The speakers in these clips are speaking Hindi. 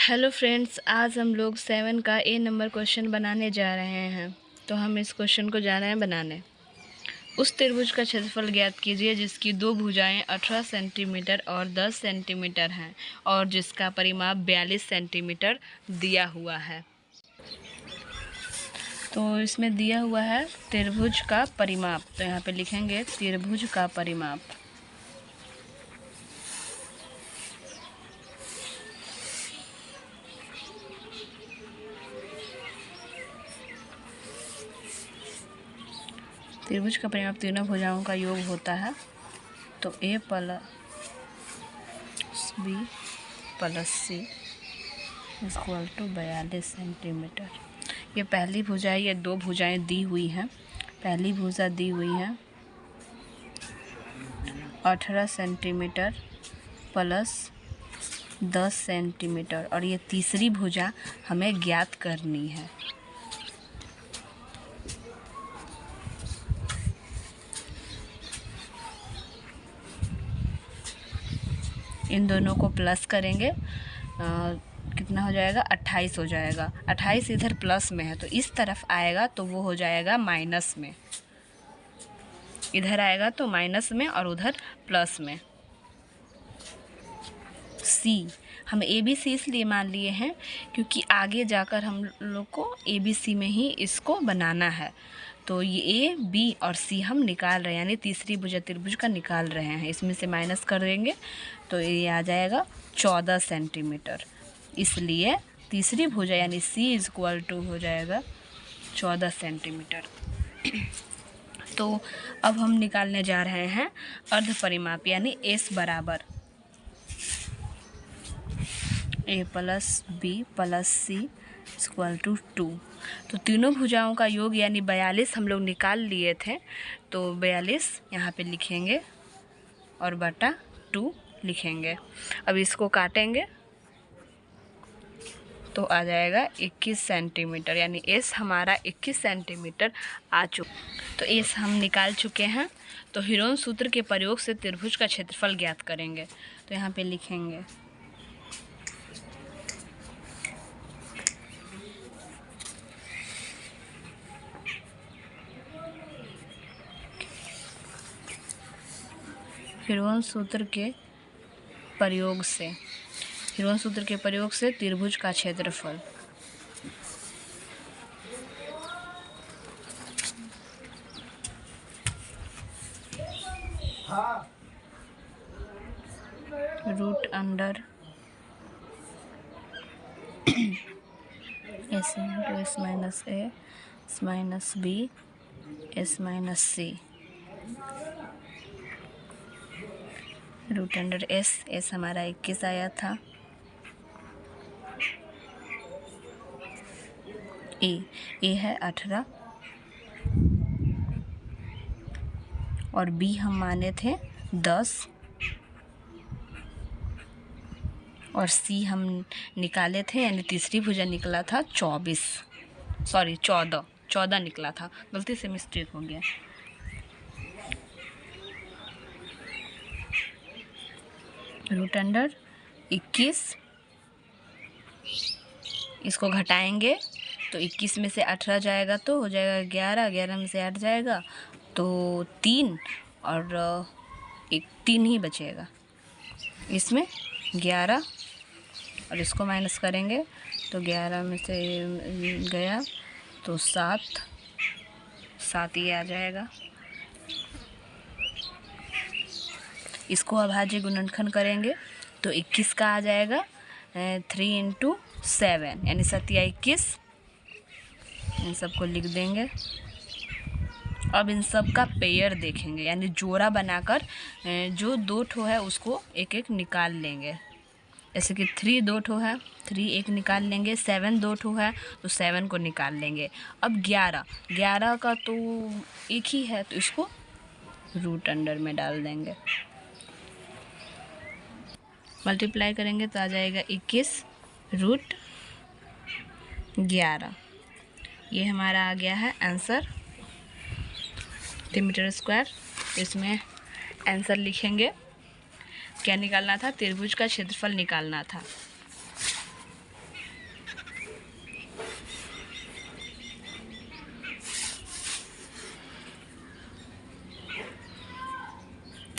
हेलो फ्रेंड्स, आज हम लोग 7 का ए नंबर क्वेश्चन बनाने जा रहे हैं। तो हम इस क्वेश्चन को जा रहे हैं बनाने। उस त्रिभुज का क्षेत्रफल ज्ञात कीजिए जिसकी दो भुजाएं 18 सेंटीमीटर और 10 सेंटीमीटर हैं और जिसका परिमाप 42 सेंटीमीटर दिया हुआ है। तो इसमें दिया हुआ है त्रिभुज का परिमाप, तो यहाँ पे लिखेंगे त्रिभुज का परिमाप। त्रिभुज का परिमाप तीनों भुजाओं का योग होता है। तो A plus B plus C equal to 42 centimetre. ये पहली भुजा है, ये दो भुजाएं दी हुई हैं। पहली भुजा दी हुई है 18 सेंटीमीटर प्लस 10 सेंटीमीटर और ये तीसरी भुजा हमें ज्ञात करनी है। इन दोनों को प्लस करेंगे, कितना हो जाएगा, 28 हो जाएगा। 28 इधर प्लस में है तो इस तरफ आएगा तो वो हो जाएगा माइनस में। इधर आएगा तो माइनस में और उधर प्लस में। सी हम ए बी सी इसलिए मान लिए हैं क्योंकि आगे जाकर हम लोग को ए बी सी में ही इसको बनाना है। तो ये ए बी और सी हम निकाल रहे हैं, यानी तीसरी भुजा त्रिभुज का निकाल रहे हैं। इसमें से माइनस कर देंगे तो ये आ जाएगा 14 सेंटीमीटर। इसलिए तीसरी भुजा यानी सी इज इक्वल टू हो जाएगा 14 सेंटीमीटर। तो अब हम निकालने जा रहे हैं अर्ध परिमाप यानी एस बराबर A plus B plus C equal to 2। तो तीनों भुजाओं का योग यानी 42 हम लोग निकाल लिए थे, तो 42 यहाँ पे लिखेंगे और बटा 2 लिखेंगे। अब इसको काटेंगे तो आ जाएगा 21 सेंटीमीटर, यानी एस हमारा 21 सेंटीमीटर आ चुका। तो एस हम निकाल चुके हैं। तो हीरोन सूत्र के प्रयोग से त्रिभुज का क्षेत्रफल ज्ञात करेंगे। तो यहाँ पे लिखेंगे हीरोन सूत्र के प्रयोग से त्रिभुज का क्षेत्रफल। Root under S into S minus A S minus B S minus C root under S हमारा 21 आया था। ए है 18 और बी हम माने थे 10 और सी हम निकाले थे, यानी तीसरी भुजा निकला था 14 निकला था। गलती से मिस्टेक हो गया। रूट अंडर 21, इसको घटाएंगे तो 21 में से 18 जाएगा तो हो जाएगा 11 में से 8 जाएगा तो 3 और एक 3 ही बचेगा। इसमें 11 और इसको माइनस करेंगे तो 11 में से गया तो 7 ये आ जाएगा। इसको अभाज्य गुणनखंड करेंगे तो 21 का आ जाएगा 3 × 7 यानी 7 या 21। इन सबको लिख देंगे। अब इन सब का पेयर देखेंगे, यानी जोड़ा बनाकर जो दो ठो है उसको एक एक निकाल लेंगे। जैसे कि 3 दो ठो है, 3 एक निकाल लेंगे। 7 दो ठो है तो 7 को निकाल लेंगे। अब 11 का तो एक ही है तो इसको रूट अंडर में डाल देंगे। मल्टीप्लाई करेंगे तो आ जाएगा 21 रूट 11। ये हमारा आ गया है आंसर सेंटीमीटर स्क्वायर। इसमें आंसर लिखेंगे। क्या निकालना था? त्रिभुज का क्षेत्रफल निकालना था।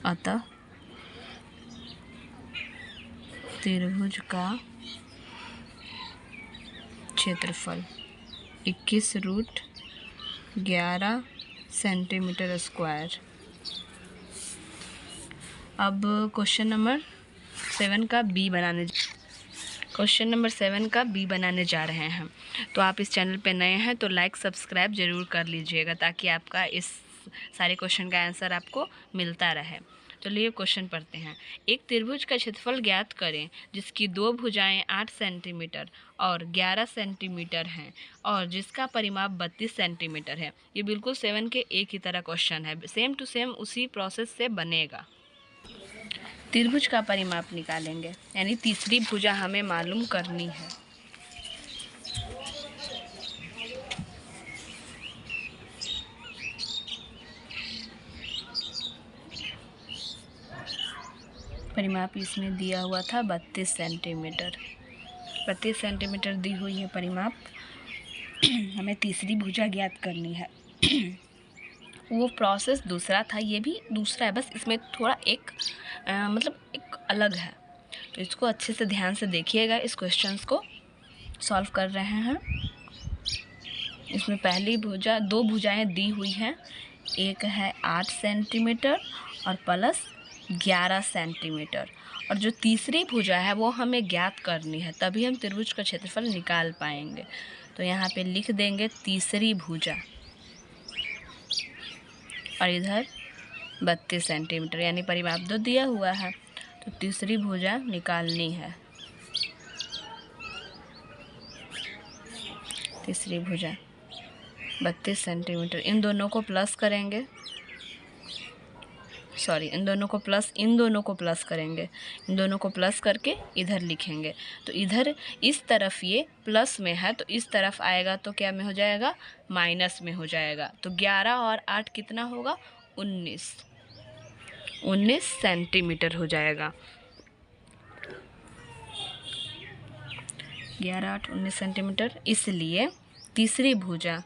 अतः त्रिभुज का क्षेत्रफल 21√11 सेंटीमीटर स्क्वायर। अब क्वेश्चन नंबर 7 का बी बनाने जा रहे हैं। तो आप इस चैनल पे नए हैं तो लाइक सब्सक्राइब ज़रूर कर लीजिएगा ताकि आपका इस सारे क्वेश्चन का आंसर आपको मिलता रहे। चलिए क्वेश्चन पढ़ते हैं। एक त्रिभुज का क्षेत्रफल ज्ञात करें जिसकी 2 भुजाएं 8 सेंटीमीटर और 11 सेंटीमीटर हैं और जिसका परिमाप 32 सेंटीमीटर है। ये बिल्कुल 7 के एक ही तरह क्वेश्चन है, सेम टू सेम उसी प्रोसेस से बनेगा। त्रिभुज का परिमाप निकालेंगे, यानी तीसरी भुजा हमें मालूम करनी है। परिमाप इसमें दिया हुआ था 32 सेंटीमीटर। 32 सेंटीमीटर दी हुई है परिमाप। हमें तीसरी भुजा ज्ञात करनी है। वो प्रोसेस दूसरा था, ये भी दूसरा है, बस इसमें थोड़ा एक एक अलग है। तो इसको अच्छे से ध्यान से देखिएगा। इस क्वेश्चंस को सॉल्व कर रहे हैं। इसमें पहली भुजा 2 भुजाएं दी हुई हैं, एक है 8 सेंटीमीटर और प्लस 11 सेंटीमीटर, और जो तीसरी भुजा है वो हमें ज्ञात करनी है, तभी हम त्रिभुज का क्षेत्रफल निकाल पाएंगे। तो यहाँ पे लिख देंगे तीसरी भुजा और इधर 32 सेंटीमीटर, यानी परिमाप 2 दिया हुआ है तो तीसरी भुजा निकालनी है। तीसरी भुजा 32 सेंटीमीटर, इन दोनों को प्लस करेंगे, इन दोनों को प्लस करेंगे, इन दोनों को प्लस करके इधर लिखेंगे। तो इधर इस तरफ ये प्लस में है तो इस तरफ आएगा तो क्या में हो जाएगा, माइनस में हो जाएगा। तो 11 और 8 कितना होगा, 19 सेंटीमीटर हो जाएगा। 11, 8, 19 सेंटीमीटर। इसलिए तीसरी भुजा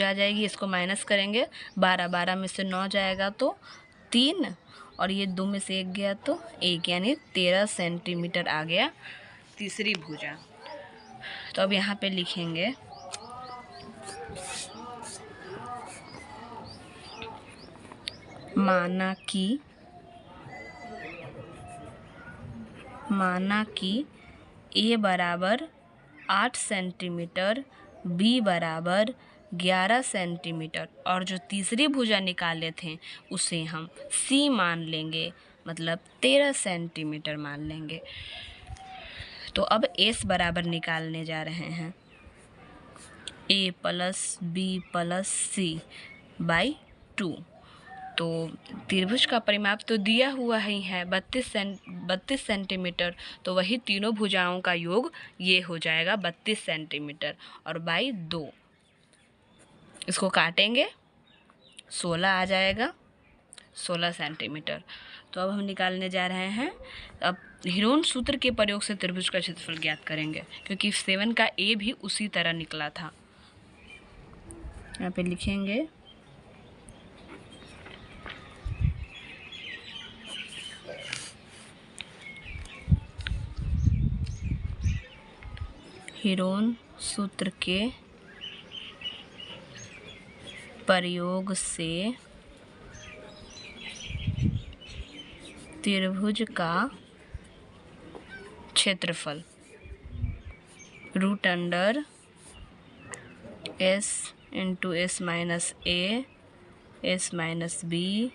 आ जाएगी। इसको माइनस करेंगे, 12 में से 9 जाएगा तो 3, और ये 2 में से 1 गया तो 1, यानी 13 सेंटीमीटर आ गया तीसरी भुजा। तो अब यहाँ पे लिखेंगे माना कि ए बराबर 8 सेंटीमीटर, बी बराबर 11 सेंटीमीटर, और जो तीसरी भुजा निकाले थे उसे हम सी मान लेंगे, मतलब 13 सेंटीमीटर मान लेंगे। तो अब एस बराबर निकालने जा रहे हैं, A plus B plus C by 2। तो त्रिभुज का परिमाप तो दिया हुआ ही है 32 सेंटीमीटर, तो वही तीनों भुजाओं का योग ये हो जाएगा 32 सेंटीमीटर और बाई 2। इसको काटेंगे, 16 आ जाएगा, 16 सेंटीमीटर। तो अब हम निकालने जा रहे हैं। अब हीरोन सूत्र के प्रयोग से त्रिभुज का क्षेत्रफल ज्ञात करेंगे, क्योंकि 7 का ए भी उसी तरह निकला था। यहाँ पे लिखेंगे हीरोन सूत्र के प्रयोग से त्रिभुज का क्षेत्रफल √(s × s minus a, s minus b,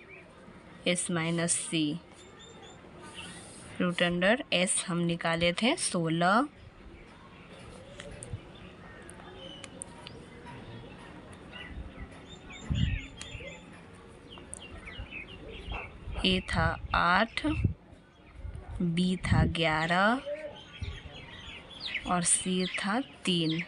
s minus c, √(s) हम निकाले थे 16, ए था 8, बी था 11 और सी था 3।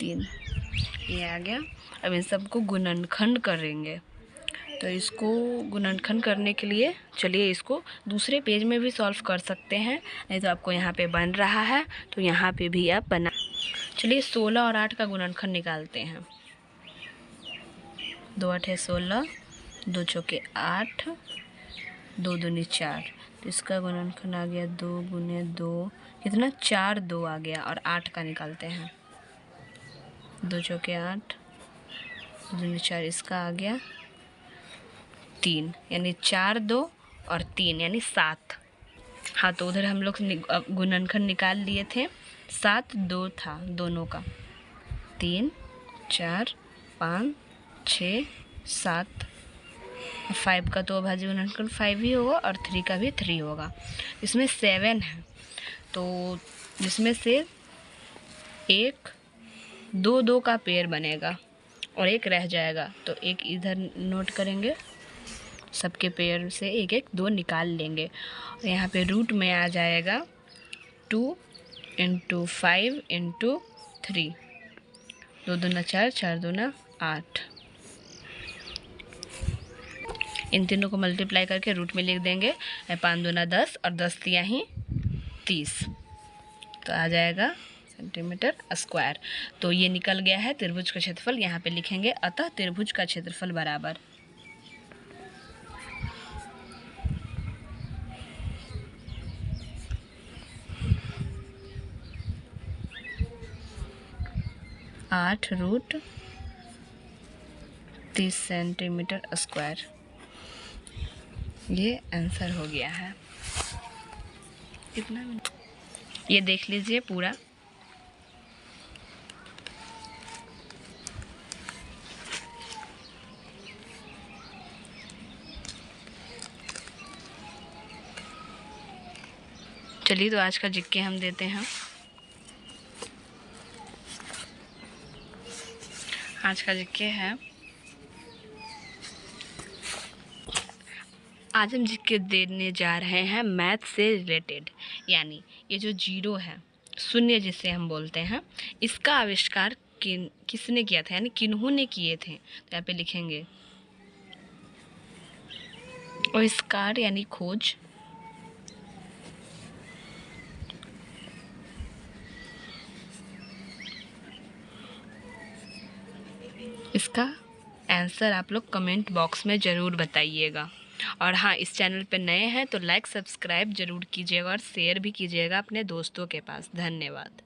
ये आ गया। अब इन सबको गुणनखंड करेंगे। तो इसको गुणनखंड करने के लिए चलिए इसको दूसरे पेज में भी सॉल्व कर सकते हैं, नहीं तो आपको यहाँ पे बन रहा है तो यहाँ पे भी आप बना। चलिए 16 और 8 का गुणनखंड निकालते हैं। 2 8 16, 2 चौके 8, 2 दूनी 4, तो इसका गुणनखंड आ गया 2 गुने 2, कितना 4 2 आ गया। और 8 का निकालते हैं। 2 चौके 8, 2 दूनी 4, इसका आ गया 3, यानी 4 2 और 3 यानी 7। हाँ, तो उधर हम लोग गुणनखंड निकाल लिए थे, 7 2 था दोनों का, 3 4 5 6 7। 5 का तो अभाज्य गुणनखंड 5 ही होगा और 3 का भी 3 होगा। इसमें 7 है, तो जिसमें से एक 2 2 का पेयर बनेगा और एक रह जाएगा, तो एक इधर नोट करेंगे, सबके पेयर से एक एक 2 निकाल लेंगे। और यहाँ पे रूट में आ जाएगा 2 × 5 × 3, 2 दूना 4, 4 दूना 8। इन तीनों को मल्टीप्लाई करके रूट में लिख देंगे। 5 दूना 10 और 10 तिया ही 30, तो आ जाएगा सेंटीमीटर स्क्वायर। तो ये निकल गया है त्रिभुज का क्षेत्रफल, यहाँ पे लिखेंगे अतः त्रिभुज का क्षेत्रफल बराबर 8√30 सेंटीमीटर स्क्वायर। ये आंसर हो गया है। कितना ये देख लीजिए पूरा। चलिए तो आज का जिक्के हम देते हैं। आज का जिक्के है, आज हम जिक्के देने जा रहे हैं मैथ से रिलेटेड, यानी ये जो 0 है, शून्य जिसे हम बोलते हैं, इसका आविष्कार किसने किया था, यानी किन्होंने किए थे। तो यहाँ पे लिखेंगे आविष्कार यानी खोज, इसका आंसर आप लोग कमेंट बॉक्स में ज़रूर बताइएगा। और हाँ, इस चैनल पे नए हैं तो लाइक सब्सक्राइब ज़रूर कीजिएगा और शेयर भी कीजिएगा अपने दोस्तों के पास। धन्यवाद।